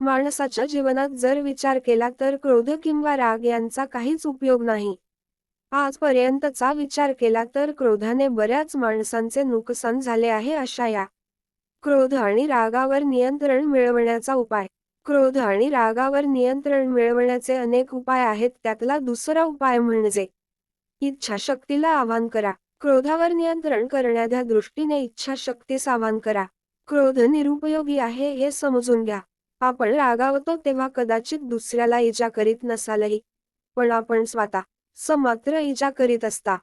माणसाच्या जीवनात जर विचार केला तर क्रोध किंवा राग यांचा काहीच उपयोग नाही. आजपर्यंतचा विचार केला तर क्रोधाने बऱ्याच माणसांचे नुकसान झाले आहे. अशा या क्रोध आणि रागावर नियंत्रण मिळवण्याचा उपाय. क्रोध आणि रागावर नियंत्रण मिळवण्याचे अनेक उपाय आहेत. त्यातला दुसरा उपाय म्हणजे इच्छाशक्तीला आवाहन करा. क्रोधावर नियंत्रण करण्याच्या दृष्टीने इच्छाशक्तीस आवाहन करा. क्रोध निरुपयोगी आहे हे समजून घ्या. आपण रागावतो तेव्हा कदाचित दुसऱ्याला इजा करीत नसालही, पण आपण स्वतः मात्र इजा करीत असता.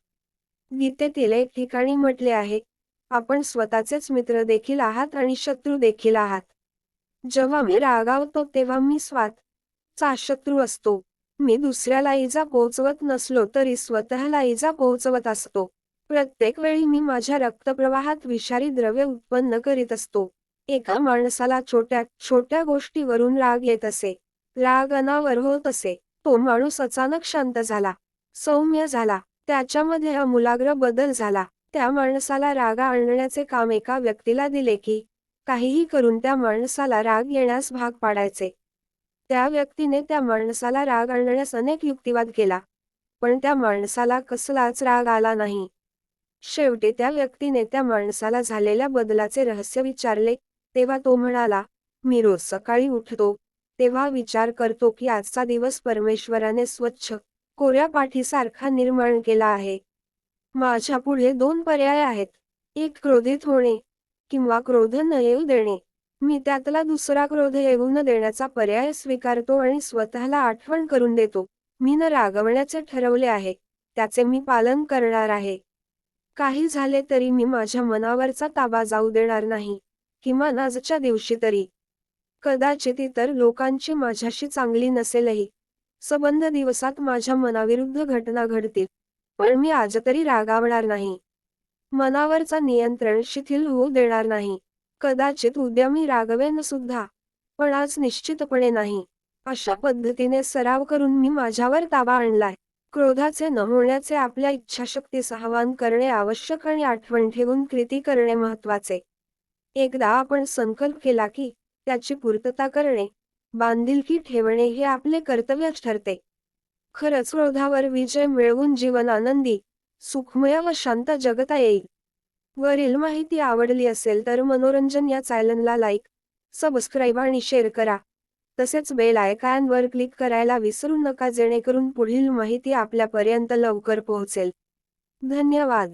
गीतेतील एक ठिकाणी म्हटले आहे, आपण स्वतःचेच मित्र देखील आहात आणि शत्रू देखील आहात. जेव्हा मी रागावतो तेव्हा मी स्वतःचा शत्रू असतो. मी दुसऱ्याला इजा पोहोचवत नसलो तरी स्वतःला इजा पोहोचवत असतो. प्रत्येक वेळी मी माझ्या रक्तप्रवाहात विषारी द्रव्य उत्पन्न करीत असतो. एका माणसाला छोट्या छोट्या गोष्टीवरून राग येत असे. राग अनावर होत असे. तो माणूस अचानक शांत झाला, सौम्य झाला. त्याच्यामध्ये आमूलाग्र बदल झाला. त्या माणसाला राग आणण्याचे काम एका व्यक्तीला दिले की काहीही करून त्या माणसाला राग येण्यास भाग पाडायचे. त्या व्यक्तीने त्या माणसाला राग आणण्यास अनेक युक्तिवाद केला, पण त्या माणसाला कसलाच राग आला नाही. शेवटी त्या व्यक्तीने त्या माणसाला झालेल्या बदलाचे रहस्य विचारले. तेव्हा तो म्हणाला, मी रोज सकाळी उठतो तेव्हा विचार करतो की आजचा दिवस परमेश्वराने स्वच्छ कोऱ्या पाठीसारखा निर्माण केला आहे. माझ्या पुढे दोन पर्याय आहेत, एक क्रोधित होणे किंवा क्रोध न येऊ देणे. मी त्यातला दुसरा क्रोध येऊ न देण्याचा पर्याय स्वीकारतो आणि स्वतःला आठवण करून देतो, मी न रागवण्याचे ठरवले आहे, त्याचे मी पालन करणार आहे. काही झाले तरी मी माझ्या मनावरचा ताबा जाऊ देणार नाही, किमान आजच्या दिवशी तरी. कदाचित इतर लोकांची माझ्याशी चांगली नसेलही, संबंध दिवसात माझ्या मनाविरुद्ध घटना घडतील, पण मी आज तरी रागावणार नाही. मनावरचा नियंत्रण शिथिल होऊ देणार नाही. कदाचित उद्या मी रागवेन सुद्धा, पण आज निश्चितपणे नाही. अशा पद्धतीने सराव करून मी माझ्यावर ताबा आणलाय. क्रोधाचे न होण्याचे आपल्या इच्छाशक्तीस आवाहन करणे आवश्यक आणि आठवण ठेवून कृती करणे महत्त्वाचे. एकदा आपण संकल्प केला की त्याची पूर्तता करणे, बांधिलकी ठेवणे हे आपले कर्तव्यच ठरते. खरंच क्रोधावर विजय मिळवून जीवन आनंदी, सुखमय व शांत जगता येईल. वरील माहिती आवडली असेल तर मनोरंजन या चॅनलला लाईक, सबस्क्राईब आणि शेअर करा. तसेच बेल आयकॉनवर क्लिक करायला विसरू नका जेणेकरून पुढील माहिती आपल्यापर्यंत लवकर पोहोचेल. धन्यवाद.